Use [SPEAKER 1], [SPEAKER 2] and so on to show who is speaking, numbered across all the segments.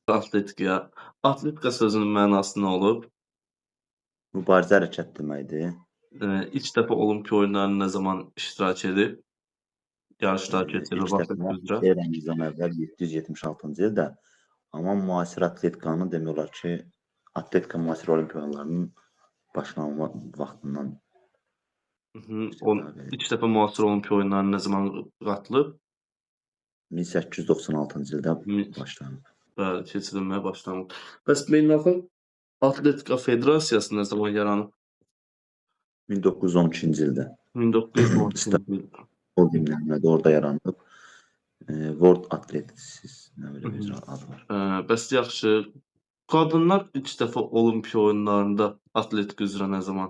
[SPEAKER 1] Atletika. Atletika sözünün mənası nə olub?
[SPEAKER 2] Mübarizə hərəkət deməkdir.
[SPEAKER 1] İlk dəfə Olimpiya oyunlarına nə zaman iştirak edib? Yarışlar keçirilib
[SPEAKER 2] İlk dəfə
[SPEAKER 1] atletika üzrə.
[SPEAKER 2] eramızdan əvvəl 776-cı ildə, amma müasir atletikanın demək olar ki, atletika müasir Olimpiya oyunlarının başlanma vaxtından
[SPEAKER 1] İlk dəfə müasir Olimpiya oyunlarına nə zaman qatılıb?
[SPEAKER 2] 1896-cı ildə
[SPEAKER 1] Mi-
[SPEAKER 2] başlanıb.
[SPEAKER 1] Bəli, keçirilməyə başlanıb. Bəs Beynəlxalq Atletika Federasiyası nə zaman yaranıb?
[SPEAKER 2] 1912-ci ildə
[SPEAKER 1] 1912-ci ildə.
[SPEAKER 2] o dinlənmədə orada yaranıb. World Athletics nə bilim icra adı var.
[SPEAKER 1] Bəs yaxşı, qadınlar ilk dəfə Olimpiya oyunlarında atletika üzrə nə zaman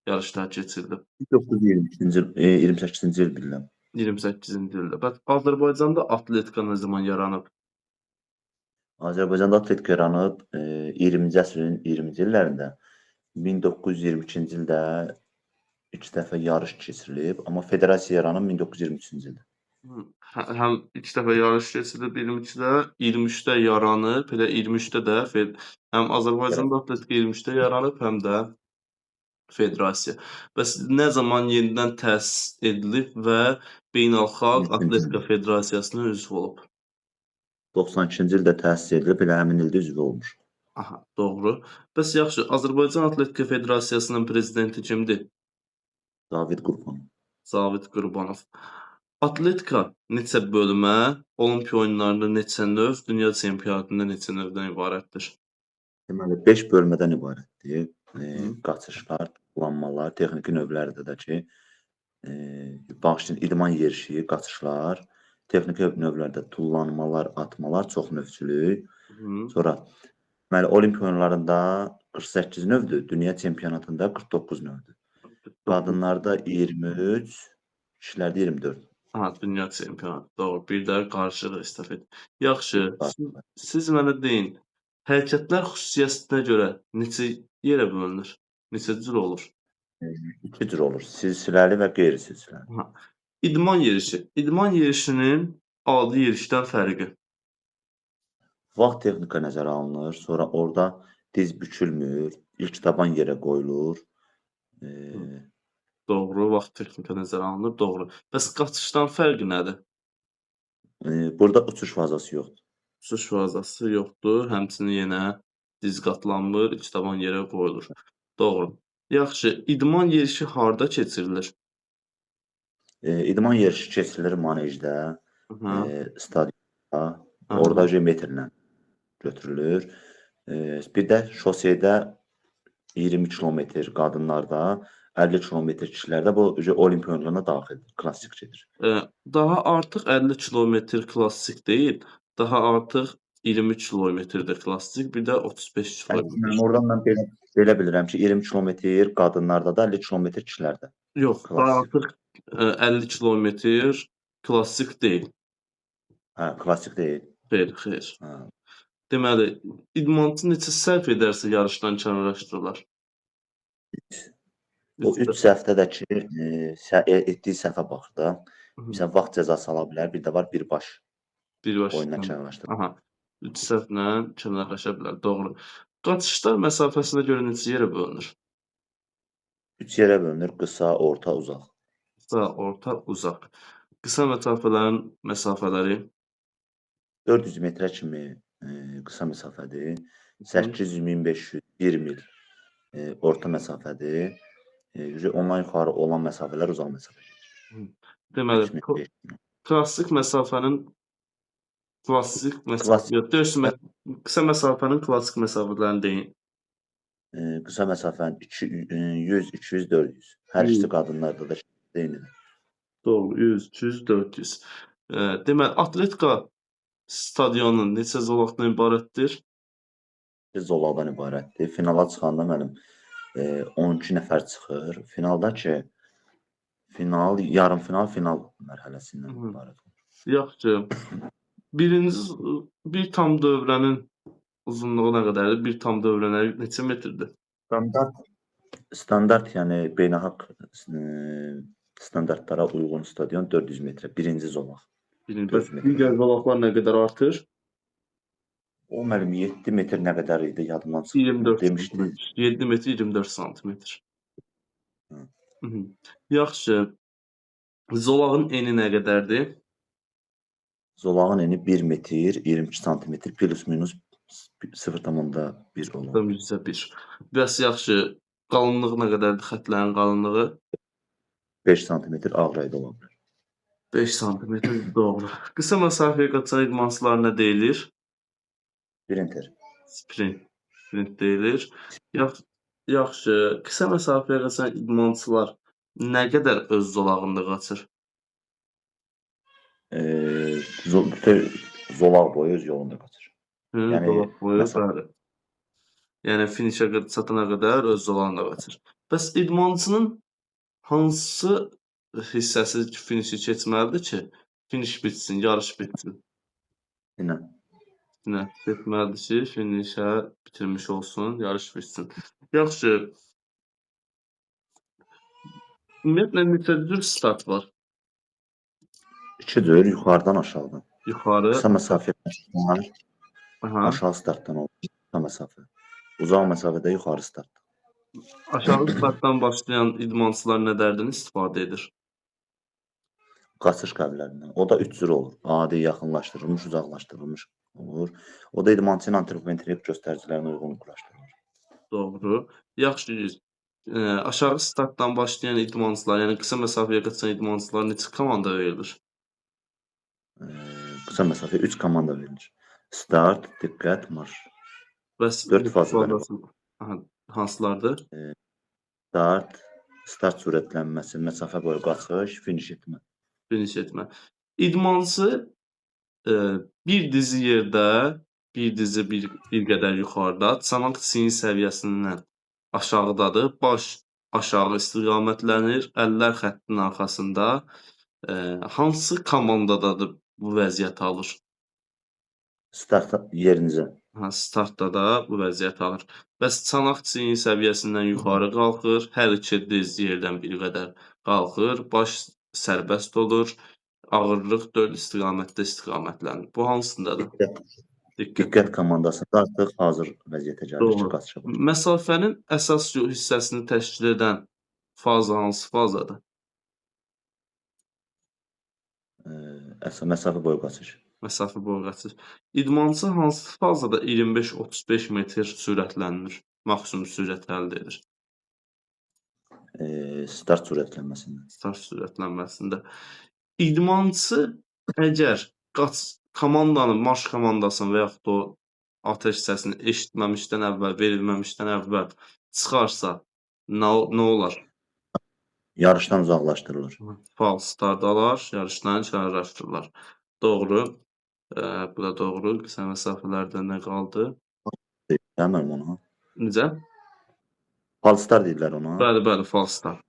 [SPEAKER 1] yarışlar keçirilib?
[SPEAKER 2] 1922-ci il, 28-ci il bilirəm.
[SPEAKER 1] 28-ci ildə. Bəs Azərbaycanda atletika nə zaman yaranıb?
[SPEAKER 2] Azərbaycanda atletika yaranıb 20-ci əsrin 20-ci illərində 1922-ci ildə ilk dəfə yarış keçirilib, amma federasiya yaranıb 1923-cü ildə.
[SPEAKER 1] Həm ilk dəfə yarış keçirilib 22-də, 23-də yaranıb, elə 23-də də həm Azərbaycanda atletika 23-də yaranıb, həm də federasiya. Bəs nə zaman yenidən təsis edilib və Beynəlxalq Atletika Federasiyasına üzv olub?
[SPEAKER 2] 92-ci ildə təsis edilib, elə həmin ildə üzv olmuş.
[SPEAKER 1] Aha, doğru. Bəs yaxşı, Azərbaycan Atletika Federasiyasının prezidenti kimdir?
[SPEAKER 2] David Qurbanov.
[SPEAKER 1] Zavid Qurbanov. Atletika neçə bölmə, Olimpiya oyunlarında neçə növ, dünya çempionatında neçə növdən ibarətdir?
[SPEAKER 2] Deməli 5 bölmədən ibarətdir. Qaçışlar, tullanmalar, texniki növlərdə də ki, bağışlayın, idman yerişi, qaçışlar, texniki növlərdə tullanmalar, atmalar, çoxnövçülük. Sonra deməli Olimpiya oyunlarında 48 növdür, dünya çempionatında 49 növdür. Qadınlarda 23, kişilərdə 24.
[SPEAKER 1] Ha, dünya çempionatı, doğru. Bir də qarışıq estafet. Yaxşı, siz mənə deyin, hərəkətlər xüsusiyyətinə görə neçə yerə bölünür? Neçə cür olur?
[SPEAKER 2] 2 cür olur, silsiləli və qeyri-silsiləli.
[SPEAKER 1] Ha. İdman yerişi. İdman yerişinin adi yerişdən fərqi.
[SPEAKER 2] Vaxt texnika nəzərə alınır, sonra orada diz bükülmür, ilk taban yerə qoyulur.
[SPEAKER 1] Doğru, vaxt texnika nəzərə alınır, doğru. Bəs qaçışdan fərqi nədir?
[SPEAKER 2] Burada uçuş fazası yoxdur.
[SPEAKER 1] Uçuş fazası yoxdur, həmçinin yenə diz qatlanmır, ilk taban yerə qoyulur. Doğru. Yaxşı, idman yerişi harda keçirilir?
[SPEAKER 2] İdman yerişi keçirilir manejdə, stadionda, orada metrlə götürülür. Bir də şosedə 20 kilometr qadınlarda, 50 kilometr kişilərdə bu Olimpiya oyunlarına daxildir, klassik gedir.
[SPEAKER 1] Daha artıq 50 kilometr klassik deyil, daha artıq 20 kilometrdir klassik, bir də 35 kilometr.
[SPEAKER 2] Oradan mən belə bilirəm ki, 20 kilometr qadınlarda da, 50 kilometr kişilərdə.
[SPEAKER 1] Yox, daha artıq 50 kilometr klassik deyil.
[SPEAKER 2] Hə, klassik deyil.
[SPEAKER 1] Xeyr. Deməli, idmançı neçə səhv edərsə yarışdan kənarlaşdırılar?
[SPEAKER 2] O 3 səhvdədəki etdiyi səhvə baxır da. Məsələn, vaxt cəzası ala bilər, bir də var birbaş oyundan kənarlaşdırır.
[SPEAKER 1] Aha, 3 səhvlə kənarlaşa bilər, doğru. Qaçışlar məsafəsinə görə neçə yerə bölünür?
[SPEAKER 2] 3 yerə bölünür, qısa, orta, uzaq.
[SPEAKER 1] Qısa, orta, uzaq. Qısa məsafələrin məsafələri
[SPEAKER 2] 400 metrə kimi qısa məsafədir. 800, 1500, 1 mil orta məsafədir. Ondan yuxarı olan məsafələr uzaq məsafədir.
[SPEAKER 1] Deməli, qısa məsafənin klassik məsafələrini deyin.
[SPEAKER 2] Qısa məsafənin 100, 200, 400. Hər ikisi qadınlarda da eynidir.
[SPEAKER 1] Doğru, 100, 200, 400. Deməli, atletika stadionunun neçə zolaqdan ibarətdir?
[SPEAKER 2] Bir zolaqdan ibarətdir. Finala çıxanda mənim 12 nəfər çıxır. Finalda ki, yarım final, final mərhələsindən ibarət olur.
[SPEAKER 1] Yaxşı. Bir tam dövrənin uzunluğu nə qədərdir? Bir tam dövrənə neçə metrdir?
[SPEAKER 2] Standart, yəni beynəlxalq standartlara uyğun stadion 400 metrə, birinci zolaq.
[SPEAKER 1] Digər zolaqlar nə qədər artır?
[SPEAKER 2] O müəllim 7 metr nə qədər idi yadımdan çıxdı.
[SPEAKER 1] 24
[SPEAKER 2] Demişdiniz.
[SPEAKER 1] santimetr. 7 metr 24 santimetr.
[SPEAKER 2] Hı.
[SPEAKER 1] Mhm. Yaxşı. Zolağın eni nə qədərdir?
[SPEAKER 2] Zolağın eni 1 metr 22 santimetr plus minus 0,1 olar.
[SPEAKER 1] 0,1. Bəs yaxşı. Qalınlığı nə qədərdir xətlərin qalınlığı?
[SPEAKER 2] 5 santimetr ağ rayda ola bilər.
[SPEAKER 1] 5 santimetr doğru. Qısa məsafəyə qaçan idmançılar nə deyilir?
[SPEAKER 2] Sprinter.
[SPEAKER 1] Sprint deyilir. Yaxşı. Qısa məsafəyə qaçan idmançılar nə qədər öz zolağında qaçır?
[SPEAKER 2] Bütün zolaq boyu öz yolunda qaçır. Yəni,
[SPEAKER 1] Zolaq boyu,
[SPEAKER 2] məsafə-
[SPEAKER 1] bəli. Yəni finişə çatana qədər öz zolağında qaçır. Bəs idmançının hansı hissəsi finişi keçməlidir ki, finiş bitsin, yarış bitsin?
[SPEAKER 2] Dinlə.
[SPEAKER 1] Getməlidir ki, finişə bitirmiş olsun, yarış bitsin. Yaxşı. Ümumiyyətlə neçə cür start var?
[SPEAKER 2] 2 cür yuxarıdan aşağıdan.
[SPEAKER 1] Yuxarı.
[SPEAKER 2] Qısa məsafə var.
[SPEAKER 1] Aha.
[SPEAKER 2] Aşağı startdan olur. Qısa məsafə. Uzaq məsafədə yuxarı start.
[SPEAKER 1] Aşağı startdan başlayan idmançılar nələrdən istifadə edir?
[SPEAKER 2] Qaçış qəbirlərindən. O da 3 cür olur. Adi, yaxınlaşdırılmış, uzaqlaşdırılmış olur. O da idmançının antropometrik göstəricilərinə uyğun quraşdırılır.
[SPEAKER 1] Doğru. Yaxşı. Aşağı startdan başlayan idmançılar, yəni qısa məsafəyə qaçan idmançılar neçə komanda verilir?
[SPEAKER 2] Qısa məsafə 3 komanda verilir. Start, diqqət, marş.
[SPEAKER 1] Bəs
[SPEAKER 2] 4 fazları var.
[SPEAKER 1] Aha, hansılardır?
[SPEAKER 2] Start sürətlənməsi, məsafə boyu qaçış, finiş etmə.
[SPEAKER 1] Finiş etmə. İdmançı bir dizi yerdə, bir dizi bir qədər yuxarıda, çanaq çiyin səviyyəsindən aşağıdadır. Baş aşağı istiqamətlənir, əllər xəttin arxasında. Hansı komandadadır bu vəziyyəti alır?
[SPEAKER 2] Start yerinizə.
[SPEAKER 1] Startda da bu vəziyyəti alır. Bəs çanaq çiyin səviyyəsindən yuxarı qalxır, hər iki diz yerdən bir qədər qalxır, baş sərbəst olur, ağırlıq 4 istiqamətdə istiqamətlənir. Bu hansındadır?
[SPEAKER 2] Diqqət komandasında artıq hazır vəziyyətə gəlir ki,
[SPEAKER 1] Doğru.
[SPEAKER 2] qaçışa başlayır.
[SPEAKER 1] Məsafənin əsas hissəsini təşkil edən faza hansı fazadır?
[SPEAKER 2] Məsafə boyu qaçış.
[SPEAKER 1] Məsafə boyu qaçış. İdmançı hansı fazada 25-35 metr sürətlənir, maksimum sürət əldə edir?
[SPEAKER 2] Start sürətlənməsində.
[SPEAKER 1] Start sürətlənməsində. İdmançı əgər komandanın, marş komandasını və yaxud da o atəş səsini eşitməmişdən əvvəl, verilməmişdən əvvəl çıxarsa nə olar?
[SPEAKER 2] Yarışdan uzaqlaşdırılır.
[SPEAKER 1] False start alar, yarışdan kənarlaşdırılır. Doğru. Bu da doğru. Qısa məsafələrdə nə qaldı?
[SPEAKER 2] Deməlim ona.
[SPEAKER 1] Necə?
[SPEAKER 2] False start deyirlər ona.
[SPEAKER 1] Bəli, false start.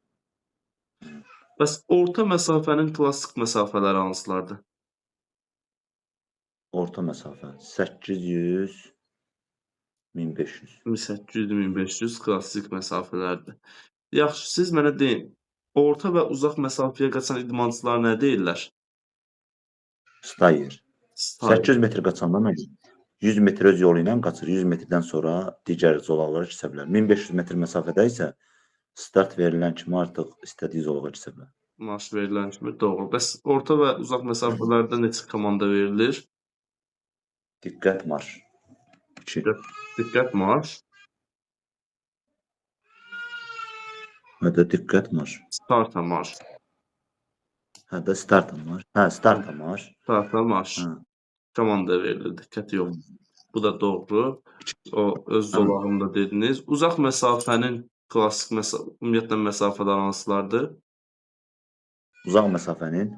[SPEAKER 1] Bəs orta məsafənin klassik məsafələri hansılardır?
[SPEAKER 2] Orta məsafə 800 1500.
[SPEAKER 1] 1800-1500 klassik məsafələrdir. Yaxşı, siz mənə deyin, orta və uzaq məsafəyə qaçan idmançılar nə deyirlər?
[SPEAKER 2] Stayer. 800 metr qaçanda nə? 100 metr öz yolu ilə qaçır. 100 metrdən sonra digər zolaqlara keçə bilər. 1500 metr məsafədə isə start verilən kimi artıq istədiyi zolağa keçə bilər.
[SPEAKER 1] Marş verilən kimi doğru. Bəs orta və uzaq məsafələrdə neçə komanda verilir?
[SPEAKER 2] Diqqət marş. 2.
[SPEAKER 1] Diqqət marş.
[SPEAKER 2] Hədə diqqət marş.
[SPEAKER 1] Starta marş.
[SPEAKER 2] Hədə starta marş. Starta marş.
[SPEAKER 1] Starta marş. Komanda verilir, diqqət yox. Bu da doğru. O öz zolağında dediniz. Uzaq məsafənin klassik ümumiyyətlə məsafələr hansılardır?
[SPEAKER 2] Uzaq məsafənin?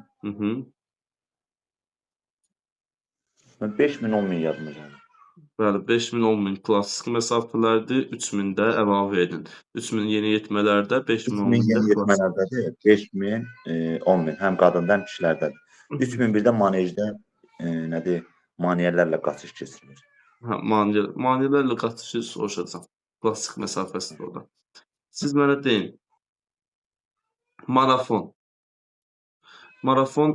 [SPEAKER 2] 5000 10000 yadıma gəlir.
[SPEAKER 1] Bəli, 5000 10000 klassik məsafələrdir. 3000 də əlavə edin. 3000 yeniyetmələrdə, 5000
[SPEAKER 2] 10000 yeniyetmələrdədir. 5000 10000 həm qadında, həm kişilərdədir. 3001-də manejdə nədir? Maneələrlə qaçış keçirilir.
[SPEAKER 1] Hə, maneələrlə qaçışı soruşacağam. Klassik məsafəsidir orada. Siz mənə deyin. Marafon. Marafon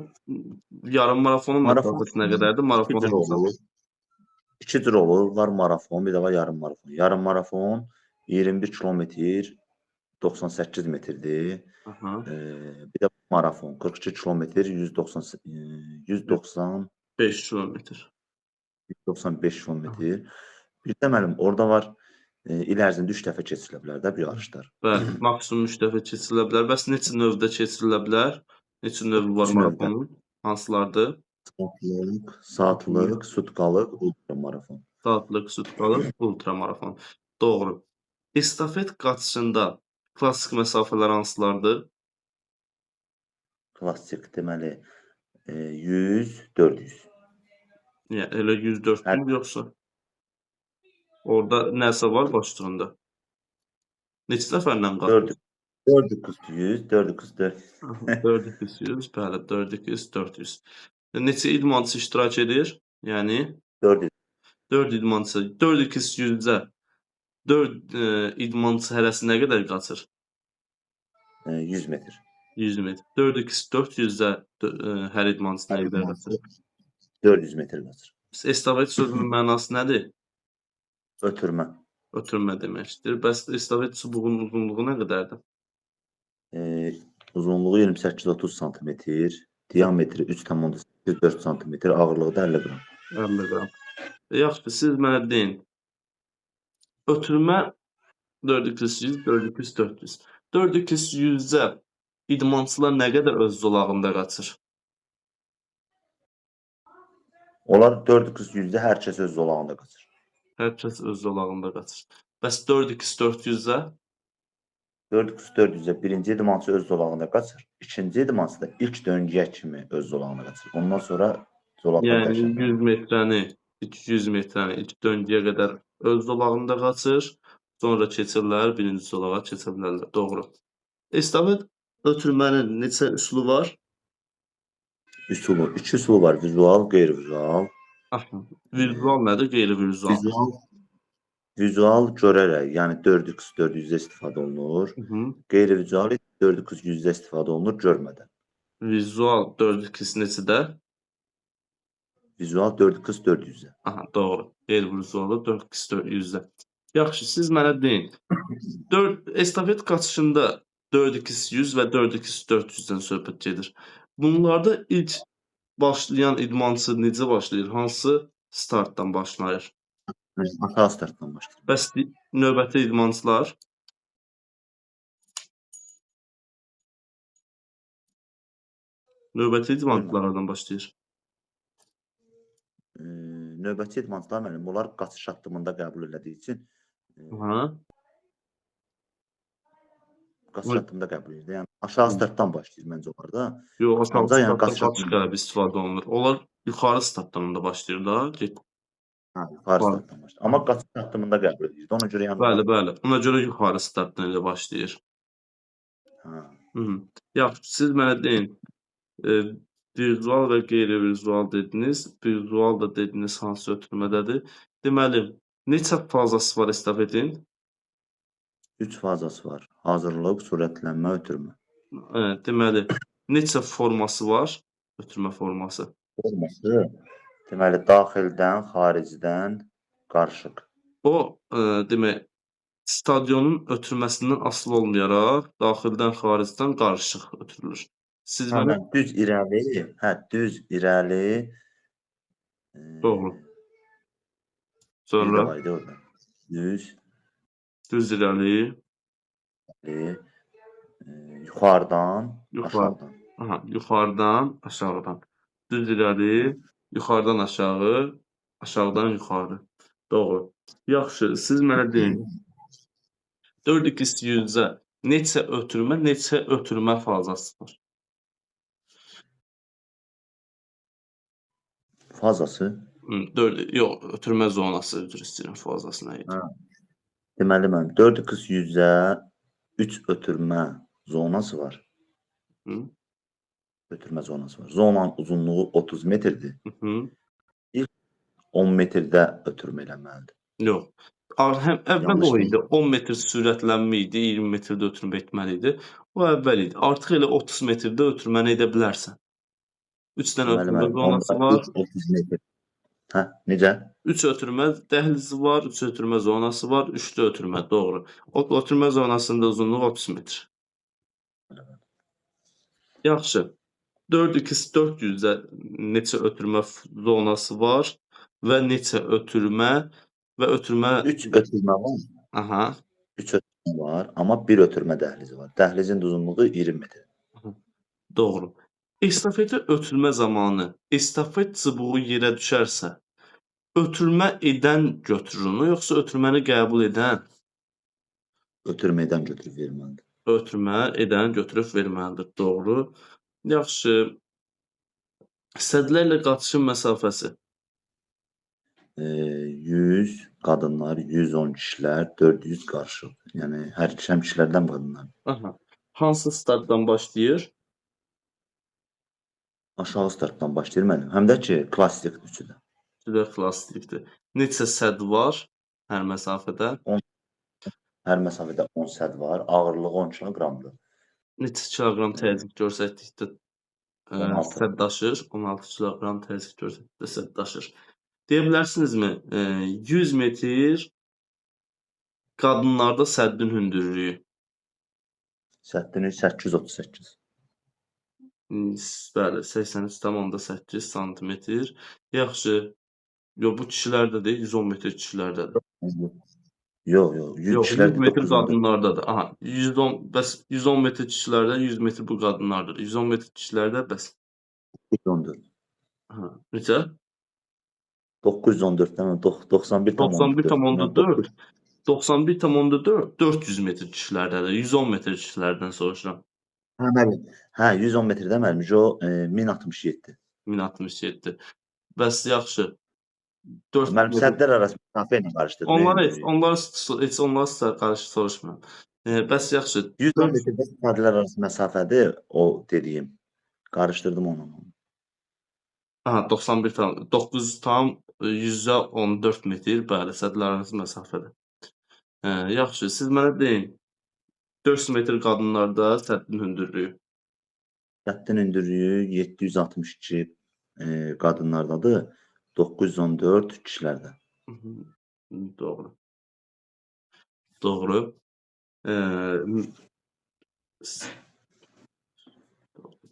[SPEAKER 1] yarım marafonun məsafəsi nə qədərdir? Marafonun
[SPEAKER 2] olur. İki cür olur. Var marafon, bir də var yarım marafon. Yarım marafon 21 kilometr 98 metrdir.
[SPEAKER 1] Aha.
[SPEAKER 2] Bir də marafon 42 kilometr 190 190
[SPEAKER 1] 5 kilometr.
[SPEAKER 2] 195
[SPEAKER 1] Aha.
[SPEAKER 2] kilometr. Bir də müəllim orada var il ərzində 3 dəfə keçirilə bilər də bu yarışlar.
[SPEAKER 1] Bəli, maksimum 3 dəfə keçirilə bilər. Bəs neçə növdə keçirilə bilər? Neçə növü var
[SPEAKER 2] 2 növdə.
[SPEAKER 1] marafonun? Hansılardır?
[SPEAKER 2] Saatlıq, sutkalıq, ultramarafon.
[SPEAKER 1] Saatlıq, sutkalıq, ultramarafon. Doğru. Estafet qaçışında klassik məsafələr hansılardır?
[SPEAKER 2] Klassik deməli 100, 400.
[SPEAKER 1] Yəni elə 104
[SPEAKER 2] Hər
[SPEAKER 1] mü yoxsa? Orada nəsə var başlığında? Neçə nəfərlə qaçır?
[SPEAKER 2] 400, 400.
[SPEAKER 1] 400, bəli, 400. Neçə idmançı iştirak edir? Yəni
[SPEAKER 2] 400.
[SPEAKER 1] 4 idmançı. 400-də 4 idmançı hərəsi nə qədər qaçır?
[SPEAKER 2] 100 metr.
[SPEAKER 1] 100 metr. 400-də hər idmançı nə qədər qaçır?
[SPEAKER 2] 400 metr qaçır.
[SPEAKER 1] Estafet sözünün mənası nədir?
[SPEAKER 2] Ötürmə.
[SPEAKER 1] Ötürmə deməkdir. Bəs estafet çubuğunun uzunluğu nə qədərdir?
[SPEAKER 2] Uzunluğu 28-30 sm, diametri 3,4 sm, ağırlığı da 50 qram.
[SPEAKER 1] 50 qram. Yaxşı, siz mənə deyin. Ötürmə 400, 400. 400-də idmançılar nə qədər öz zolağında qaçır?
[SPEAKER 2] Onlar 400-də hər kəs öz zolağında qaçır.
[SPEAKER 1] Hər kəs öz zolağında qaçır. Bəs 400-də?
[SPEAKER 2] 400-də birinci idmançı öz zolağında qaçır. İkinci idmançı da ilk döngüyə kimi öz zolağında qaçır. Ondan sonra zolaqlar
[SPEAKER 1] Yəni
[SPEAKER 2] dəyişir.
[SPEAKER 1] 100 metrəni, 200 metrəni ilk döngüyə qədər öz zolağında qaçır. Sonra keçirlər, birinci zolağa keçə bilərlər. Doğru. Estafet ötürmənin neçə üsulu var?
[SPEAKER 2] Üsulu. İki üsulu var. Vizual, qeyri-vizual.
[SPEAKER 1] Vizual nədir, qeyri-vizual?
[SPEAKER 2] Vizual görərək, yəni 4x400-də istifadə olunur. Qeyri-vizual 4x100-də istifadə olunur görmədən.
[SPEAKER 1] Vizual 4x neçədə?
[SPEAKER 2] Vizual 4x400-də.
[SPEAKER 1] Aha, doğru. Qeyri-vizualı 4x100-də. Yaxşı, siz mənə deyin. Estafet qaçışında 4x100 və 4x400-dən söhbət gedir. Bunlarda ilk başlayan idmançı necə başlayır? Hansı startdan başlayır?
[SPEAKER 2] Aşağı startdan başlayır.
[SPEAKER 1] Bəs növbəti idmançılar? Növbəti idmançılar hardan başlayır?
[SPEAKER 2] Növbəti idmançılar mənim, onlar qaçış addımında qəbul elədiyi üçün qaçış addımında qəbul edir. Yəni aşağı startdan başlayır məncə onlarda.
[SPEAKER 1] Yox, aşağı
[SPEAKER 2] Ancaq yəni
[SPEAKER 1] startdan
[SPEAKER 2] qaçış
[SPEAKER 1] qaçış qələbi istifadə olunur. Onlar yuxarı startdan da başlayırlar.
[SPEAKER 2] Yuxarı startdan başlayır. Amma qaçış addımında qəbul edir. Ona görə yəni
[SPEAKER 1] Bəli. Ona görə yuxarı startdan elə başlayır. Yaxşı, siz mənə deyin. Vizual və qeyri-vizual dediniz. Vizual da dediniz hansı ötürmədədir. Deməli, neçə fazası var estafetin?
[SPEAKER 2] 3 fazası var. Hazırlıq, sürətlənmə, ötürmə.
[SPEAKER 1] Deməli, neçə forması var? Ötürmə forması.
[SPEAKER 2] Forması deməli daxildən, xaricdən qarışıq.
[SPEAKER 1] O, demək, stadionun ötürməsindən asılı olmayaraq daxildən, xaricdən qarışıq ötürülür. Siz mənə
[SPEAKER 2] düz irəli.
[SPEAKER 1] Doğru.
[SPEAKER 2] Bir də
[SPEAKER 1] Sonra
[SPEAKER 2] var idi orada.
[SPEAKER 1] düz irəli,
[SPEAKER 2] yuxarıdan, aşağıdan.
[SPEAKER 1] Aha, yuxarıdan, aşağıdan. Düz irəli, yuxarıdan aşağı, aşağıdan yuxarı. Doğru. Yaxşı, siz mənə deyin. 4x100-də neçə ötürmə fazası var?
[SPEAKER 2] Fazası?
[SPEAKER 1] Yox, ötürmə zonası üzr istəyirəm, fazası nə idi?
[SPEAKER 2] Deməli mən 4x100-də 3 ötürmə zonası var. Ötürmə zonası var. Zonanın uzunluğu 30 metrdir. İlk 10 metrdə ötürmə eləməlidir.
[SPEAKER 1] Yox. Əvvəl o idi. 10 metr sürətlənmə idi, 20 metrdə ötürmə etməli idi. O əvvəl idi. Artıq elə 30 metrdə ötürməni edə bilərsən. 3 dənə ötürmə zonası var.
[SPEAKER 2] Hə, necə?
[SPEAKER 1] 3 ötürmə dəhlizi var, 3 ötürmə zonası var, 3 ötürmə, doğru. O ötürmə zonasının da uzunluğu 30 metr. Yaxşı. 4x400-də neçə ötürmə zonası var və neçə ötürmə və ötürmə
[SPEAKER 2] 3 ötürmə var.
[SPEAKER 1] Aha.
[SPEAKER 2] 3 ötürmə var, amma 1 ötürmə dəhlizi var. Dəhlizin də uzunluğu 20 metr.
[SPEAKER 1] Doğru. Estafeti ötürmə zamanı estafet çubuğu yerə düşərsə, ötürmə edən götürür onu, yoxsa ötürməni qəbul edən?
[SPEAKER 2] Ötürmə edən götürüb verməlidir.
[SPEAKER 1] Ötürmə edən götürüb verməlidir. Doğru. Yaxşı. Sədlərlə qatışın məsafəsi.
[SPEAKER 2] 100 qadınlar, 110 kişilər, 400 qarışıq. Yəni hər iki həm kişilərdən qadınlar.
[SPEAKER 1] Aha. Hansı startdan başlayır?
[SPEAKER 2] Aşağı startdan başlayır mənim. Həm də ki, klassik üçü də.
[SPEAKER 1] Üçü də klassikdir. Neçə səd var hər məsafədə?
[SPEAKER 2] Hər məsafədə 10 səd var. Ağırlığı 10 kiloqramdır.
[SPEAKER 1] Neçə kiloqram təzyiq göstərdikdə
[SPEAKER 2] 16.
[SPEAKER 1] səd daşır? 16 kiloqram təzyiq göstərdikdə səd daşır. Deyə bilərsinizmi, 100 metr qadınlarda səddin hündürlüyü?
[SPEAKER 2] Səddini 838.
[SPEAKER 1] Bəli, 83,8 santimetr. Yaxşı. Yo, bu kişilərdədir, 110 metr kişilərdədir.
[SPEAKER 2] Yox, yox. 100
[SPEAKER 1] Yox, 100
[SPEAKER 2] kişilərdə
[SPEAKER 1] metr
[SPEAKER 2] 914.
[SPEAKER 1] qadınlardadır. Aha, 110, bəs 110 metr kişilərdə, 100 metr bu qadınlardadır. 110 metr kişilərdə bəs.
[SPEAKER 2] 914.
[SPEAKER 1] Aha, necə?
[SPEAKER 2] 914-dən
[SPEAKER 1] 91,4. 91,4 400 metr kişilərdədir. 110 metr kişilərdən soruşuram.
[SPEAKER 2] Hə, bəli. Hə, 110 metrdə mənim o 1067.
[SPEAKER 1] 1067. Bəs yaxşı. 4
[SPEAKER 2] Mənim
[SPEAKER 1] metr.
[SPEAKER 2] səddlər arası məsafə ilə qarışdırdım.
[SPEAKER 1] Onları qarşı soruşmuram. Bəs yaxşı.
[SPEAKER 2] 110 metrdə səddlər arası məsafədir o dediyim. Qarışdırdım onunla.
[SPEAKER 1] Aha, 9,14 metr, bəli, sədlər arası məsafədir. Yaxşı, siz mənə deyin. 400 metr qadınlarda səddin hündürlüyü.
[SPEAKER 2] Səddin hündürlüyü 762 qadınlardadır. 914 kişilərdə.
[SPEAKER 1] Doğru. Doğru.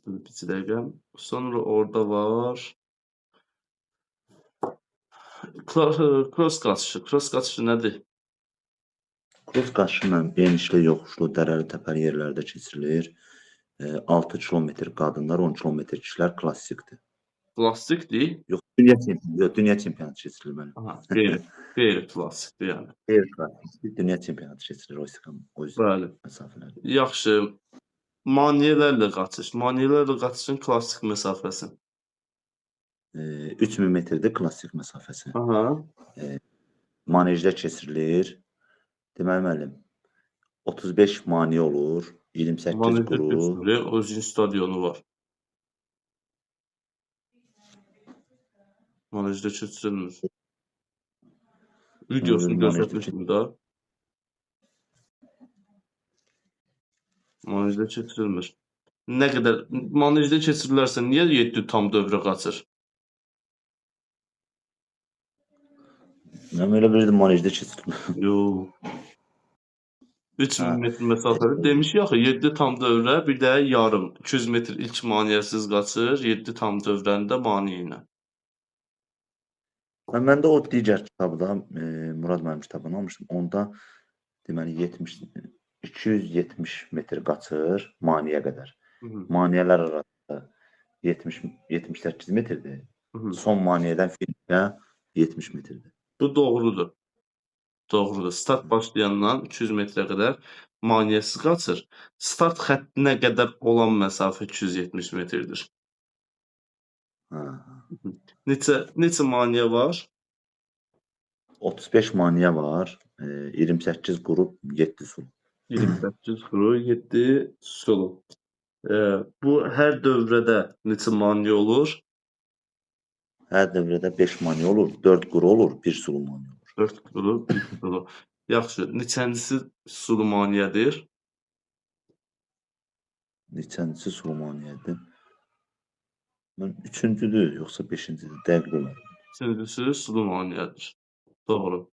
[SPEAKER 1] Bir dəqiqə. Sonra orada var. Cross qaçışı. Cross qaçışı nədir?
[SPEAKER 2] Cross qaçışı ilə enişli, yoxuşlu, dərəli, təpəli yerlərdə keçirilir. 6 kilometr qadınlar, 10 kilometr kişilər klassikdir.
[SPEAKER 1] Klassikdir?
[SPEAKER 2] Yox, dünya çempionatı keçirilir mənim.
[SPEAKER 1] Aha, qeyri-klassikdir yəni.
[SPEAKER 2] Qeyri-klassik, dünya çempionatı keçirilir o
[SPEAKER 1] Bəli.
[SPEAKER 2] məsafələrdə.
[SPEAKER 1] Yaxşı. Maneələrlə qaçış. Maneələrlə qaçışın klassik məsafəsi.
[SPEAKER 2] 3000 metrdir klassik məsafəsi.
[SPEAKER 1] Aha.
[SPEAKER 2] Manejdə keçirilir. Deməli müəllim, 35 maneə olur, 28
[SPEAKER 1] Manejdə
[SPEAKER 2] quru.
[SPEAKER 1] keçirilir, özünün stadionu var. Manejdə keçirilmir. Videosunu göstərmişdim də. Manejdə keçirilmir. Nə qədər manejdə keçirilərsə niyə 7 tam dövrə qaçır?
[SPEAKER 2] Mən elə bilirdim manejdə keçirilir.
[SPEAKER 1] Yox. 3000 metr məsafədə demişik axı 7 tam dövrə, bir də yarım 200 metr ilk maneəsiz qaçır, 7 tam dövrəndə maneə ilə.
[SPEAKER 2] Məndə o digər kitabda, Murad müəllim kitabını almışdım. Onda deməli 270 metr qaçır maneəyə qədər. Maneələr arasında 78 metrdir. Son maneədən finişə 70 metrdir.
[SPEAKER 1] Bu doğrudur. Doğrudur. Start başlayandan 200 metrə qədər maneəsiz qaçır. Start xəttinə qədər olan məsafə 270 metrdir. Neçə maneə var?
[SPEAKER 2] 35 maneə var, 28 qrup, 7 sul.
[SPEAKER 1] 28 quru, 7 sulu. Bu hər dövrədə neçə maneə olur?
[SPEAKER 2] Hər dövrədə 5 maneə olur, 4 quru olur, 1 sulu maneə olur.
[SPEAKER 1] 4 quru, 1 sulu. Yaxşı, neçəncisi sulu maneədir?
[SPEAKER 2] Neçəncisi sulu maneədir? Mən 3-cüdür, yoxsa 5-cidir? Dəqiq bilmirəm.
[SPEAKER 1] Üçüncüsü sulu maneədir. Doğru.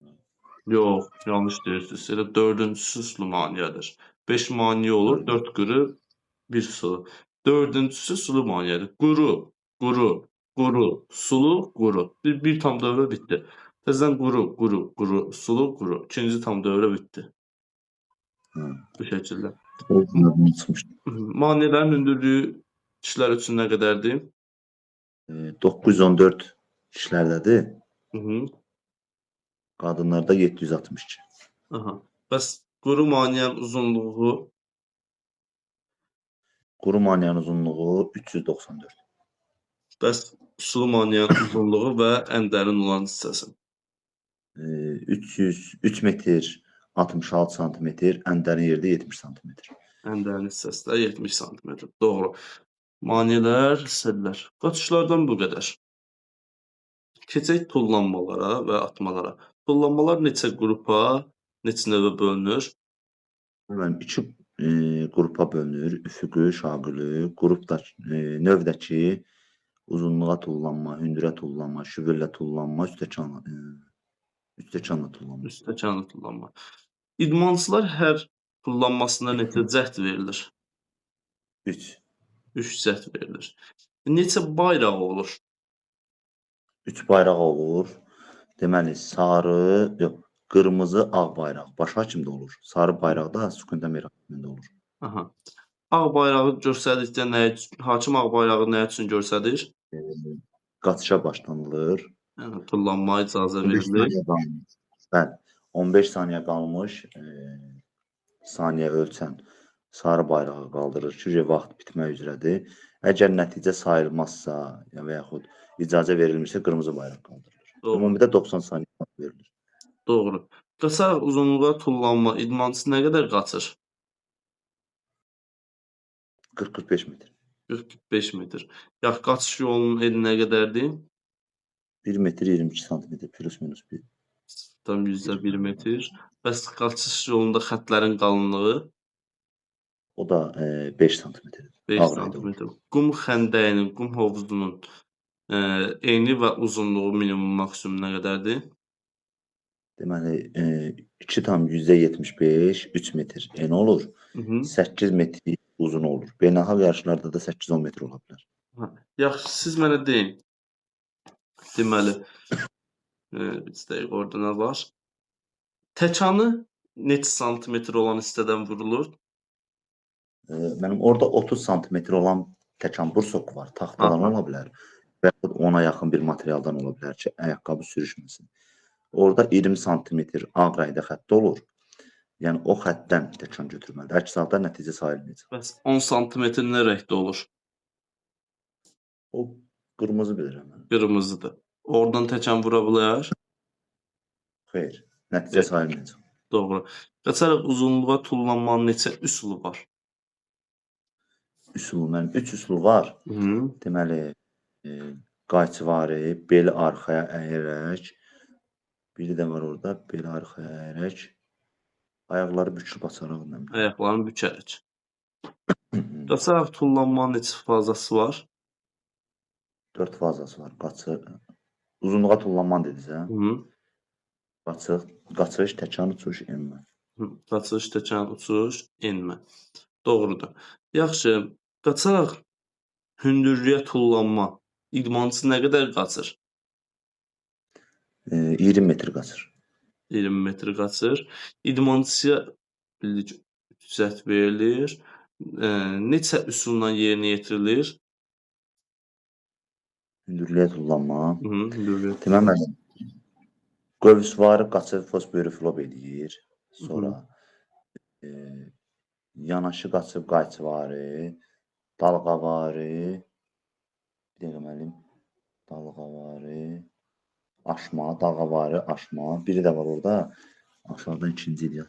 [SPEAKER 1] Yox, yanlış deyirsiniz. Elə dördüncüsü sulu maneədir. 5 maneə olur, 4 quru, 1 sulu. Dördüncüsü sulu maneədir. Quru, quru, quru, sulu, quru. Bir tam dövrə bitdi. Təzədən quru, quru, quru, sulu, quru. İkinci tam dövrə bitdi.
[SPEAKER 2] Hı.
[SPEAKER 1] Bu şəkildə.
[SPEAKER 2] O yadımdan çıxmışdı.
[SPEAKER 1] Maneələrin hündürlüyü kişilər üçün nə qədərdir?
[SPEAKER 2] 914 kişilərdədir.
[SPEAKER 1] Hı -hı.
[SPEAKER 2] Qadınlarda 762.
[SPEAKER 1] Aha. Bəs quru maneənin uzunluğu
[SPEAKER 2] Quru maneənin uzunluğu 394.
[SPEAKER 1] bəs sulu maneənin uzunluğu və ən dərin olan hissəsi.
[SPEAKER 2] 3 metr 66 santimetr, ən dərin yerdə 70 santimetr.
[SPEAKER 1] Ən dərin hissəsi də 70 santimetr. Doğru. Maneələr, hissələr. Qaçışlardan bu qədər. Keçək tullanmalara və atmalara. Tullanmalar neçə qrupa, neçə növə bölünür?
[SPEAKER 2] Bəli, 2 qrupa bölünür. Üfüqi, şaqili, qrupda növdəki uzunluğa tullanma, hündürə tullanma, şüvürlə tullanma, üstəkanla tullanma.
[SPEAKER 1] Üstəkanlı tullanma. İdmançılar hər tullanmasında neçə cəhd verilir?
[SPEAKER 2] 3.
[SPEAKER 1] 3 cəhd verilir. Neçə bayraq olur?
[SPEAKER 2] 3 bayraq olur. Deməli, sarı, yox, qırmızı, ağ bayraq. Başqa kimdə olur? Sarı bayraq da Sukunda mərasimində olur.
[SPEAKER 1] Aha. Ağ bayrağı göstərdikdə hakim ağ bayrağı nə üçün göstərir?
[SPEAKER 2] Qaçışa başlanılır.
[SPEAKER 1] Yəni tullanmaya icazə
[SPEAKER 2] 15
[SPEAKER 1] verilir.
[SPEAKER 2] saniyə qalmış. Bəli, 15 saniyə qalmış saniyə ölçən sarı bayrağı qaldırır ki, vaxt bitmək üzrədir. Əgər nəticə sayılmazsa və yaxud icazə verilmirsə qırmızı bayraq qaldırılır.
[SPEAKER 1] Doğru.
[SPEAKER 2] Ümumidə 90 saniyə vaxt verilir.
[SPEAKER 1] Doğru. Qaçaraq uzunluğa tullanma idmançısı nə qədər qaçır?
[SPEAKER 2] 40-45 metr.
[SPEAKER 1] 45 metr. Yaxşı, qaçış yolunun eni nə qədərdir?
[SPEAKER 2] 1 metr 22 santimetr plus minus 1.
[SPEAKER 1] Tam %1 metr. Bəs qaçış yolunda xəttlərin qalınlığı?
[SPEAKER 2] O da 5 santimetrdir.
[SPEAKER 1] 5 santimetr. Qum xəndəyinin, qum hovuzunun eni və uzunluğu minimum maksimum nə qədərdir?
[SPEAKER 2] Deməli 2,75 3 metr eni olur. 8 metr uzun olur. Beynəlxalq yarışlarda da 8-10 metr ola bilər.
[SPEAKER 1] Yaxşı, siz mənə deyin. Deməli, bir dəqiqə orada nə var? Təkanı neçə santimetr olan hissədən vurulur?
[SPEAKER 2] Mənim orada 30 santimetr olan təkan bursok var. Taxtadan ola bilər. Və yaxud ona yaxın bir materialdan ola bilər ki, ayaqqabı sürüşməsin. Orada 20 santimetr ağ rəngdə xətt olur. Yəni o xəttdən təkan götürməlidir. Əks halda nəticə sayılmayacaq.
[SPEAKER 1] Bəs 10 santimetr nə rəngdə olur?
[SPEAKER 2] O qırmızı bilirəm mən.
[SPEAKER 1] Qırmızıdır. Oradan təkan vura bilər?
[SPEAKER 2] Xeyr, nəticə sayılmayacaq.
[SPEAKER 1] Doğru. Qaçaraq uzunluğa tullanmanın neçə üsulu var?
[SPEAKER 2] Üsulu, mənim 3 üsulu var. Deməli, qayçıvari, beli arxaya əyərək, biri də var orada, beli arxaya əyərək, ayaqları bükülüb açaraq.
[SPEAKER 1] Ayaqlarını bükərək. Qaçaraq tullanmanın neçə fazası var?
[SPEAKER 2] 4 fazası var. Uzunluğa tullanman dediniz, hə? Qaçış, təkan, uçuş, enmə.
[SPEAKER 1] Qaçış, təkan, uçuş, enmə. Doğrudur. Yaxşı, qaçaraq hündürlüyə tullanma idmançısı nə qədər qaçır?
[SPEAKER 2] 20 metr qaçır.
[SPEAKER 1] 20 metr qaçır. İdmançıya bildik cəhd verilir. Neçə üsulla yerinə yetirilir?
[SPEAKER 2] Hündürlüyə tullanma.
[SPEAKER 1] Hündürlüyə.
[SPEAKER 2] Deməli, qövsvarı qaçır, fosbuyru flop edir. Sonra yanaşı qaçıb qayçıvari, dalğavari, bir dəqiqə müəllim, dalğavari, aşma, dalğavari, aşma. Biri də var orada. Aşağıdan ikinci idi.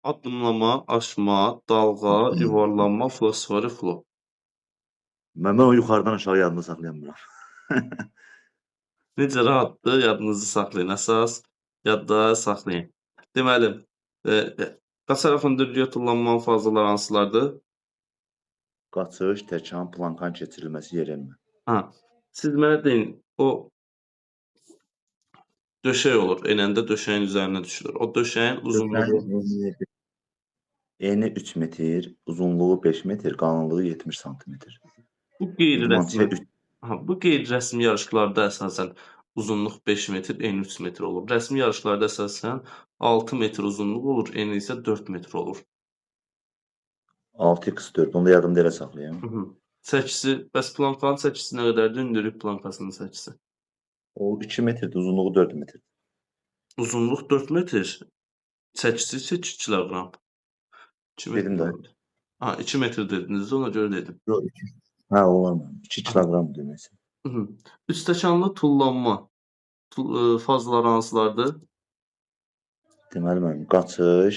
[SPEAKER 1] Addımlama, aşma, dalğa, yuvarlanma, fosfori, flop.
[SPEAKER 2] Mən o yuxarıdan aşağı yadımda saxlayamıram.
[SPEAKER 1] Necə rahatdır, yadınızı saxlayın. Əsas yadda saxlayın. Deməli, qaçaraq hündürlüyə tullanmanın fazaları hansılardır?
[SPEAKER 2] Qaçış, təkan, plankan keçirilməsi, yerə enmə.
[SPEAKER 1] Siz mənə deyin, o Döşək olur. Enəndə döşəyin üzərinə düşülür. O döşəyin uzunluğu
[SPEAKER 2] Eni 3 metr, uzunluğu 5 metr, qalınlığı 70 santimetr.
[SPEAKER 1] bu qeyri-rəsmi.
[SPEAKER 2] İdmançıya 3
[SPEAKER 1] Bu qeyri-rəsmi yarışlarda əsasən uzunluq 5 metr, eni 3 metr olur. Rəsmi yarışlarda əsasən 6 metr uzunluğu olur, eni isə 4 metr olur.
[SPEAKER 2] 6x4. Onu da yadımda elə saxlayım.
[SPEAKER 1] Çəkisi, bəs plankanın çəkisi nə qədərdir? Hündürlük plankasının çəkisi.
[SPEAKER 2] O 2 metrdir, uzunluğu 4 metr.
[SPEAKER 1] Uzunluq 4 metr, çəkisi isə 2 kiloqram. 2 metr.
[SPEAKER 2] Dedim də.
[SPEAKER 1] 2 metr dediniz, ona görə dedim.
[SPEAKER 2] Yox, 2. Hə, olar. 2 kiloqram deməsi.
[SPEAKER 1] Üstəkanlı tullanma fazaları hansılardır?
[SPEAKER 2] Deməli mənim qaçış,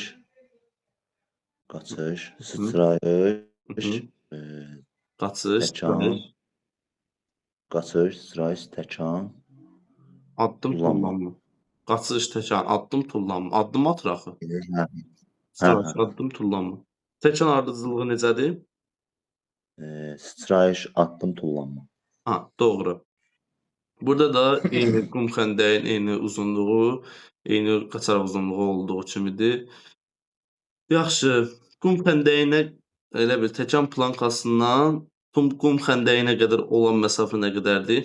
[SPEAKER 2] sıçrayış,
[SPEAKER 1] Qaçış,
[SPEAKER 2] təkan, qaçış, sıçrayış, təkan,
[SPEAKER 1] addım tullanma. Qaçış, təkan, addım tullanma. Addım atır axı.
[SPEAKER 2] Hə.
[SPEAKER 1] Sıçrayış, addım tullanma. Təkan ardıcıllığı necədir?
[SPEAKER 2] Sıçrayış, addım tullanma.
[SPEAKER 1] Doğru. Burada da eyni qum xəndəyin eyni uzunluğu, eyni qaçaraq uzunluğu olduğu kimidir. Yaxşı, qum xəndəyinə elə bil təkan plankasından qum xəndəyinə qədər olan məsafə nə qədərdir?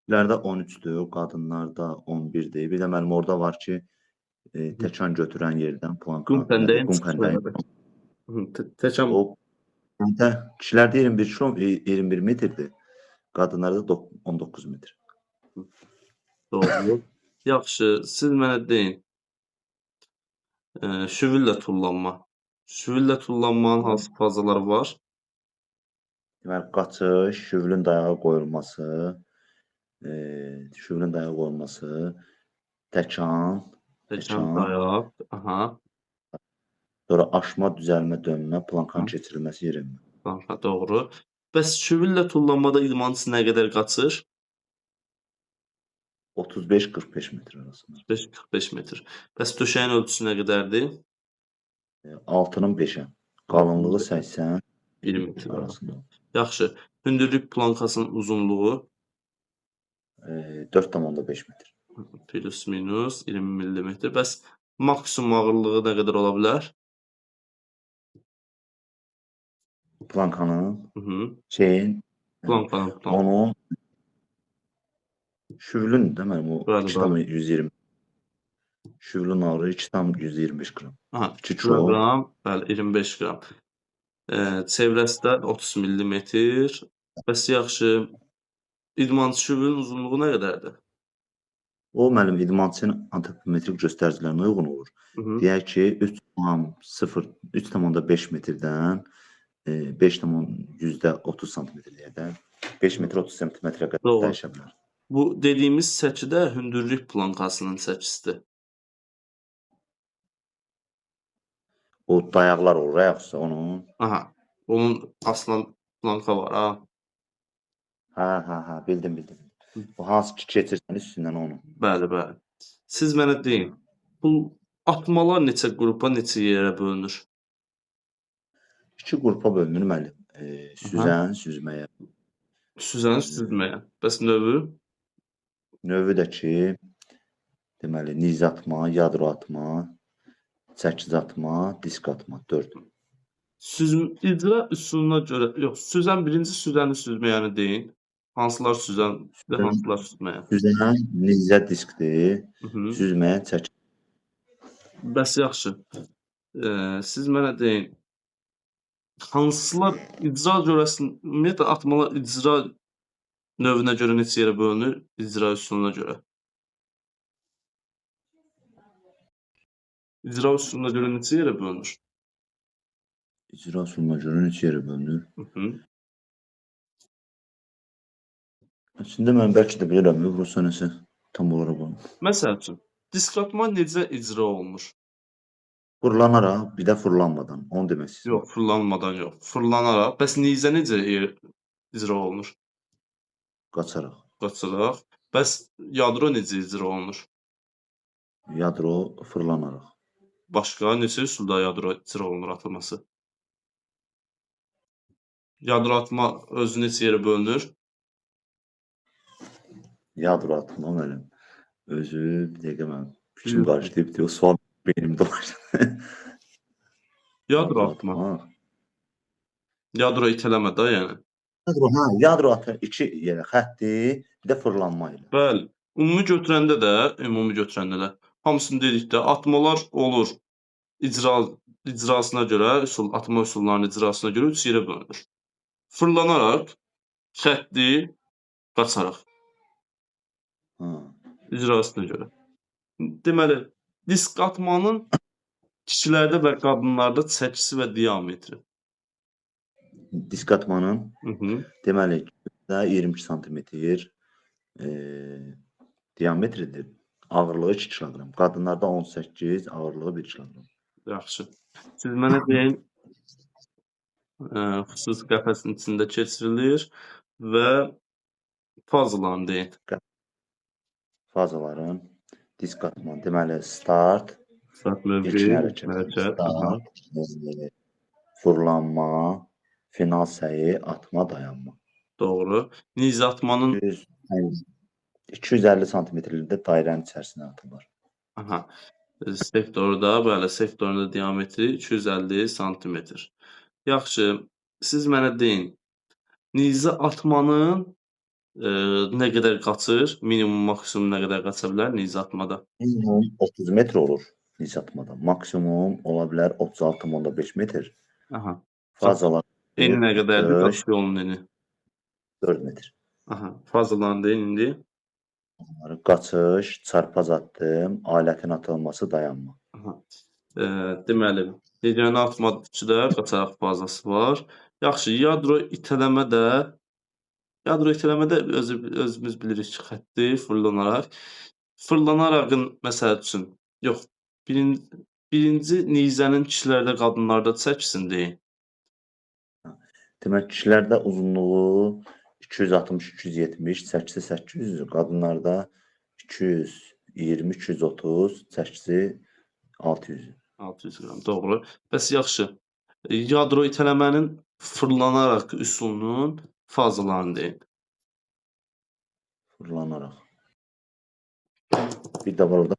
[SPEAKER 2] Kişilərdə 13-dür, qadınlarda 11-dir. Bir də mənim orada var ki, təkan götürən yerdən planka.
[SPEAKER 1] Qum xəndəyin
[SPEAKER 2] qum xəndəyin.
[SPEAKER 1] Təkan
[SPEAKER 2] O kişilərdə 21 metrdir. Qadınlarda 19 metr.
[SPEAKER 1] doğru. Yaxşı, siz mənə deyin. Şüvüllə tullanma. Şüvüllə tullanmanın hansı fazaları var?
[SPEAKER 2] Deməli, qaçış, şüvülün dayağa qoyulması, təkan,
[SPEAKER 1] dayaq,
[SPEAKER 2] sonra aşma, düzəlmə, dönmə, plankanın keçirilməsi yerinə.
[SPEAKER 1] Planka, doğru. Bəs şüvüllə tullanmada idmançı nə qədər qaçır?
[SPEAKER 2] 35-45 metr arasında.
[SPEAKER 1] 35-45 metr. Bəs döşəyin ölçüsü nə qədərdir?
[SPEAKER 2] 6-nın 5-ə. Qalınlığı 80
[SPEAKER 1] 20 metr
[SPEAKER 2] arasında.
[SPEAKER 1] Yaxşı. Hündürlük plankasının uzunluğu
[SPEAKER 2] 4,5 metr.
[SPEAKER 1] plus minus 20 millimetr. Bəs maksimum ağırlığı nə qədər ola bilər?
[SPEAKER 2] Plankanın
[SPEAKER 1] Plankanın.
[SPEAKER 2] onun şüvülün də mənim o 2,120. Şüvülün ağırlığı 2,125 qram. 2
[SPEAKER 1] kiloqram, bəli, 25 qram. Çevrəsi də 30 millimetr. Bəs yaxşı, idmançı şüvülün uzunluğu nə qədərdir?
[SPEAKER 2] O mənim idmançının antropometrik göstəricilərinə uyğun olur. Deyək ki, 3,5 metrdən 5,30 santimetr deyək də. 5 metr 30 santimetrə qədər dəyişə bilər.
[SPEAKER 1] Bu dediyimiz çəkidə hündürlük plankasının çəkisidir.
[SPEAKER 2] O dayaqlar olur, yoxsa onun?
[SPEAKER 1] Onun aslan planka var,
[SPEAKER 2] Hə, bildim. O hansı ki keçirsən üstündən onu.
[SPEAKER 1] Bəli. Siz mənə deyin, bu atmalar neçə qrupa, neçə yerə bölünür?
[SPEAKER 2] 2 qrupa bölünür müəllim. Süzən, süzməyə.
[SPEAKER 1] Süzən, süzməyə. Bəs növü?
[SPEAKER 2] Növü də ki, deməli, nizə atma, yadro atma, çəkic atma, disk atma, 4.
[SPEAKER 1] İcra üsuluna görə, süzən birinci süzəni süzməyəni deyin. Hansılar süzən, hansılar süzməyən?
[SPEAKER 2] Süzən nizə diskdir, süzməyə çəkic.
[SPEAKER 1] Bəs yaxşı. Siz mənə deyin, hansılar icra görəsinin, ümumiyyətlə atmalar icra növünə görə neçə yerə bölünür, icra üsuluna görə? İcra üsuluna görə neçə yerə bölünür?
[SPEAKER 2] İcra üsuluna görə neçə yerə bölünür? Əslində mən bəlkə də bilirəm, yoxsa nəsə tam olaraq onu.
[SPEAKER 1] Məsəl üçün, disk atma necə icra olunur?
[SPEAKER 2] Fırlanaraq, bir də fırlanmadan, onu demək istəyirəm.
[SPEAKER 1] Yox, fırlanmadan yox, fırlanaraq. Bəs nizə necə icra olunur?
[SPEAKER 2] Qaçaraq.
[SPEAKER 1] Bəs yadro necə icra olunur?
[SPEAKER 2] Yadro fırlanaraq.
[SPEAKER 1] Başqa neçə üsulda yadro icra olunur atılması? Yadro atma özü neçə yerə bölünür?
[SPEAKER 2] Yadro atma mənim. Özü bir dəqiqə mən fikrim qarışdı. O sual beynimdə var.
[SPEAKER 1] Yadro
[SPEAKER 2] Yadro
[SPEAKER 1] atma.
[SPEAKER 2] atmaq.
[SPEAKER 1] Yadro itələmə də yəni.
[SPEAKER 2] Yadro atı 2 yerə xətti, bir də fırlanma ilə.
[SPEAKER 1] Bəli. Ümumi götürəndə də hamısını dedikdə atmalar olur. İcrasına görə, atma üsullarının icrasına görə 3 yerə bölünür. Fırlanaraq, xətti, qaçaraq. İcrasına görə. Deməli, disk atmanın kişilərdə və qadınlarda çəkisi və diametri.
[SPEAKER 2] Disk atmanın deməli 22 sm diametridir. Ağırlığı 2 kiloqram. Qadınlarda 18, ağırlığı 1 kiloqram.
[SPEAKER 1] Yaxşı. Siz mənə deyin, xüsusi qəfəsin içində keçirilir və fazalarını deyin.
[SPEAKER 2] Fazaların disk atman deməli start,
[SPEAKER 1] Start
[SPEAKER 2] ilkin
[SPEAKER 1] mövqeyi,
[SPEAKER 2] hərəkət,
[SPEAKER 1] hərəkət,
[SPEAKER 2] start, fırlanma, final səyi, atma, dayanma.
[SPEAKER 1] Doğru. Nizə atmanın
[SPEAKER 2] 250 sm-lik dairənin içərisinə atılır.
[SPEAKER 1] aha. Sektorda, bəli, sektorun da diametri 250 sm. Yaxşı, siz mənə deyin, nizə atmanın nə qədər qaçır? Minimum, maksimum nə qədər qaça bilər nizə atmada?
[SPEAKER 2] Minimum 30 metr olur nizə atmada. Maksimum ola bilər 36,5 metr.
[SPEAKER 1] Aha.
[SPEAKER 2] Fazalar
[SPEAKER 1] Eni nə qədərdir? Qaç yolun eni?
[SPEAKER 2] 4 metr.
[SPEAKER 1] Aha. Fazalarını deyin indi.
[SPEAKER 2] Qaçış, çarpaz addım, alətin atılması, dayanma.
[SPEAKER 1] Aha. Deməli, yeganə atmaçıda qaçaraq fazası var. Yaxşı, yadro itələmədə özümüz bilirik ki, xətti fırlanaraq. Fırlanaraqın məsəl üçün, yox, birinci nizənin kişilərdə, qadınlarda çəkisini deyin.
[SPEAKER 2] Demək, kişilərdə uzunluğu 260-270, çəkisi 800, qadınlarda 220-230, çəkisi 600.
[SPEAKER 1] 600 qram, doğru. Bəs yaxşı, yadro itələmənin fırlanaraq üsulunun fazalarını deyin.
[SPEAKER 2] Fırlanaraq. Bir də var orada.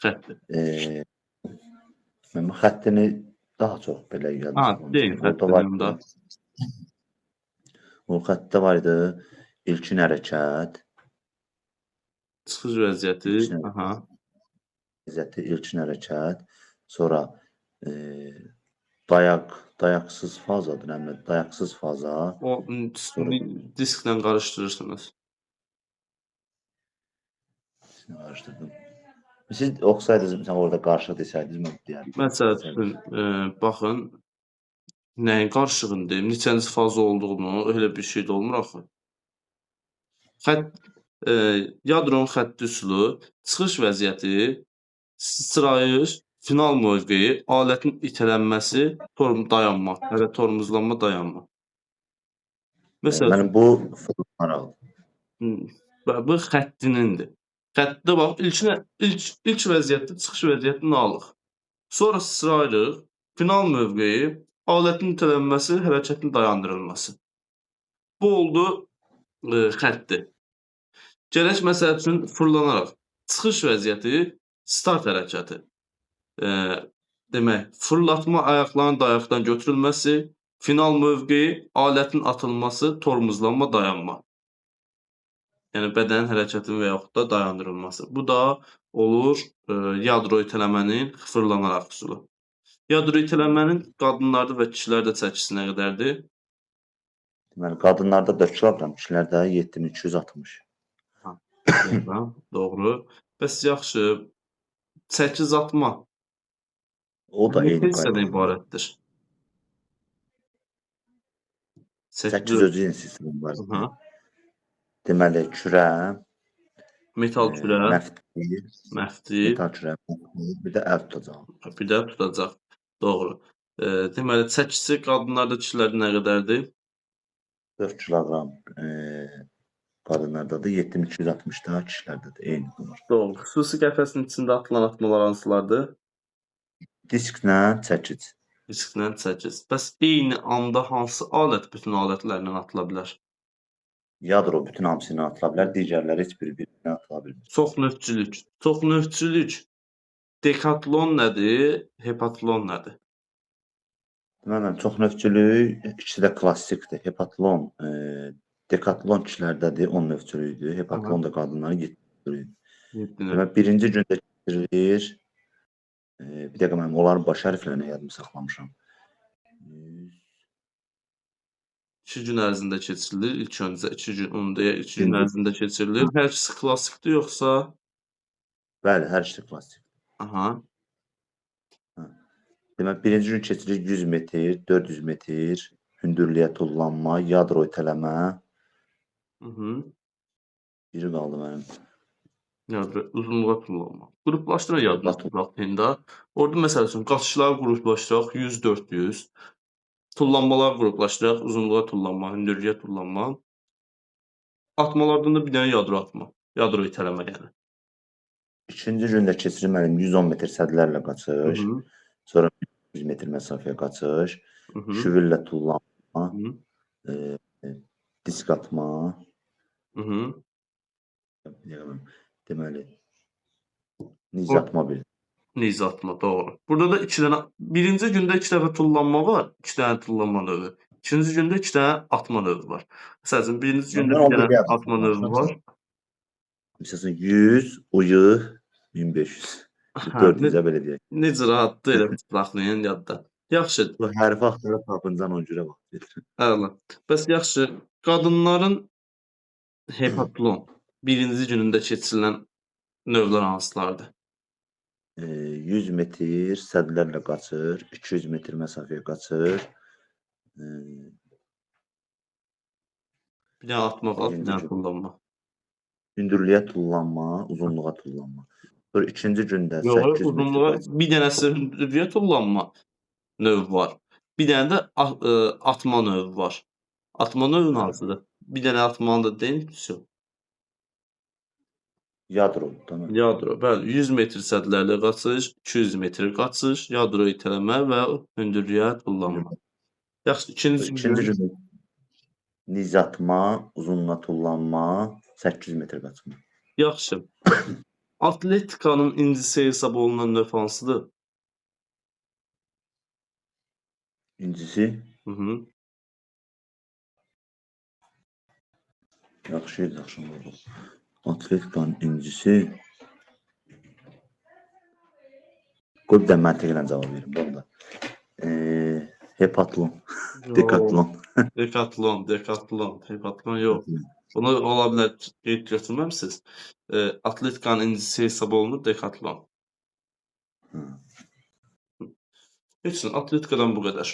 [SPEAKER 1] Xətti.
[SPEAKER 2] Mən xəttini daha çox belə yazmışam.
[SPEAKER 1] Deyin, xəttini da.
[SPEAKER 2] O xəttdə var idi ilkin hərəkət.
[SPEAKER 1] Çıxış vəziyyəti, aha.
[SPEAKER 2] İlkin hərəkət. Sonra dayaqsız fazadır, dayaqsız faza.
[SPEAKER 1] O disklə qarışdırırsınız.
[SPEAKER 2] Qarışdırdım. Siz oxusaydınız, sən orada qarşı desəydiniz, mən deyərdim.
[SPEAKER 1] Məsəl üçün, baxın, nəyin qarşılığını deyim, neçənci faza olduğunu, elə bir şey də olmur axı. Yadronun xətti üsulu, çıxış vəziyyəti, sıçrayış, final mövqeyi, alətin itələnməsi, dayanma, tormozlanma, dayanma.
[SPEAKER 2] Məsələn, bu fırlanaraq.
[SPEAKER 1] Bu xəttinindir. Xəttdə bax, ilk vəziyyətdə çıxış vəziyyətini alıq. Sonra sıçrayırıq, final mövqeyi, alətin itələnməsi, hərəkətin dayandırılması. Bu oldu xətti. Gələk məsəl üçün fırlanaraq, çıxış vəziyyəti, start hərəkəti. Demək, fırlatma ayaqların dayaqdan götürülməsi, final mövqeyi, alətin atılması, tormozlanma, dayanma. Yəni, bədənin hərəkətinin və yaxud da dayandırılması. Bu da olur yadro itələmənin fırlanaraq üsulu. Yadro itələmənin qadınlarda və kişilərdə çəkisi nə qədərdir?
[SPEAKER 2] Deməli, qadınlarda 4 kiloqram, kişilərdə 7260.
[SPEAKER 1] Doğru. Bəs yaxşı, çəkiz atma.
[SPEAKER 2] O da eyni
[SPEAKER 1] hissədən ibarətdir.
[SPEAKER 2] 8 özü yeni sistem var. Deməli, kürə,
[SPEAKER 1] metal kürə, məftil,
[SPEAKER 2] metal kürə, bir də əl tutacaq.
[SPEAKER 1] Bir də tutacaq. Doğru. Deməli, çəkisi qadınlarda, kişilərdə nə qədərdir?
[SPEAKER 2] 4 kiloqram qadınlardadır, 7260-da kişilərdədir, eyni olur.
[SPEAKER 1] Doğru. Xüsusi qəfəsin içində atılan atmalar hansılardır?
[SPEAKER 2] Disklə çəkic.
[SPEAKER 1] Disklə çəkic. Bəs eyni anda hansı alət bütün alətlərlə atıla bilər?
[SPEAKER 2] Yadro bütün hamısını atıla bilər, digərləri heç biri bir-birinə atıla bilmir.
[SPEAKER 1] Çoxnövçülük. Çoxnövçülük. Dekatlon nədir? Hepatlon nədir?
[SPEAKER 2] Deməli, çoxnövçülük ikisi də klassikdir. Hepatlon, dekatlon kişilərdədir, 10 növçülükdür.
[SPEAKER 1] Aha.
[SPEAKER 2] Hepatlon da qadınların 7 növçülükdür.
[SPEAKER 1] 7 növ.
[SPEAKER 2] Deməli, birinci gündə keçirilir. Bir dəqiqə mənim onların baş hərflərini yadımda saxlamışam.
[SPEAKER 1] 2 gün ərzində keçirilir. İlk öncə 2 gün, onu deyək, 2 gün
[SPEAKER 2] Gündüz.
[SPEAKER 1] ərzində keçirilir. Hər ikisi klassikdir yoxsa?
[SPEAKER 2] Bəli, hər ikisi klassik.
[SPEAKER 1] Aha.
[SPEAKER 2] Deməli, birinci gün keçirilir 100 metr, 400 metr, hündürlüyə tullanma, yadro itələmə.
[SPEAKER 1] Mhm.
[SPEAKER 2] Biri qaldı mənim.
[SPEAKER 1] Yəni uzunluğa tullanma. Qruplaşdıraq yadına
[SPEAKER 2] Qruplaşdıraq.
[SPEAKER 1] buraxında. Orada məsəl üçün qaçışları qruplaşdıraq 100-400. Tullanmalar qruplaşdıraq uzunluğa tullanma, hündürlüyə tullanma. Atmalardan da bir dənə yadro atma. Yadro itələmə yəni.
[SPEAKER 2] İkinci gündə keçirilir mənim 110 metr sədlərlə qaçış.
[SPEAKER 1] Mhm.
[SPEAKER 2] Sonra 100 metr məsafəyə qaçış.
[SPEAKER 1] Mhm.
[SPEAKER 2] Şüvüllə tullanma,
[SPEAKER 1] Mhm.
[SPEAKER 2] disk atma.
[SPEAKER 1] Mhm.
[SPEAKER 2] Deməli, niz atma bil.
[SPEAKER 1] Niz atma, doğru. Burada da 2 dənə, birinci gündə 2 dəfə tullanma var, 2 dənə tullanma növü. İkinci gündə 2 dənə atma növü var. Məsəl üçün, birinci gündə
[SPEAKER 2] Mən
[SPEAKER 1] bir
[SPEAKER 2] onu
[SPEAKER 1] dənə
[SPEAKER 2] bir
[SPEAKER 1] atma növü var.
[SPEAKER 2] Məsələn 100, uyuq, 1500. 400-ə belə deyək.
[SPEAKER 1] Necə rahatdır, elə saxlayın yadda. Yaxşı,
[SPEAKER 2] Bu hərfi axtarıb tapıncan ona görə vaxt verir.
[SPEAKER 1] əla. Bəs yaxşı, qadınların hepatlon birinci günündə keçirilən növlər hansılardır?
[SPEAKER 2] 100 metr sədlərlə qaçır, 200 metr məsafəyə qaçır.
[SPEAKER 1] Bir dənə atma var, bir
[SPEAKER 2] Birinci
[SPEAKER 1] dənə
[SPEAKER 2] gün.
[SPEAKER 1] tullanma.
[SPEAKER 2] Hündürlüyə tullanma, uzunluğa tullanma. Sonra ikinci gündə
[SPEAKER 1] Yox,
[SPEAKER 2] 800 metr
[SPEAKER 1] uzunluğa
[SPEAKER 2] qaçır.
[SPEAKER 1] bir dənəsi hündürlüyə tullanma növü var. Bir dənə də atma növü var. Atma növü hansıdır? Bir dənə atmanı da deyin, vəsə.
[SPEAKER 2] Yadro, tamam.
[SPEAKER 1] Yadro, bəli, 100 metr sədlərlə qaçış, 200 metr qaçış, yadro itələmə və hündürlüyə tullanma. Yaxşı, ikinci
[SPEAKER 2] İkinci
[SPEAKER 1] gün.
[SPEAKER 2] gündə niz atma, uzunluğa tullanma, 800 metr qaçma.
[SPEAKER 1] Yaxşı. Atletikanın incisi hesab olunan növ hansıdır?
[SPEAKER 2] İncisi,
[SPEAKER 1] Hı-hı.
[SPEAKER 2] yaxşı oldu. Atletikanın incisi. Qoy bir də məntiqlə cavab verim burada. Hepatlon, dekatlon.
[SPEAKER 1] Dekatlon, hepatlon yox. Bunu ola bilər qeyd götürməmisiniz. Atletikanın incisi hesab olunur dekatlon. Heç nə, atletikadan bu qədər.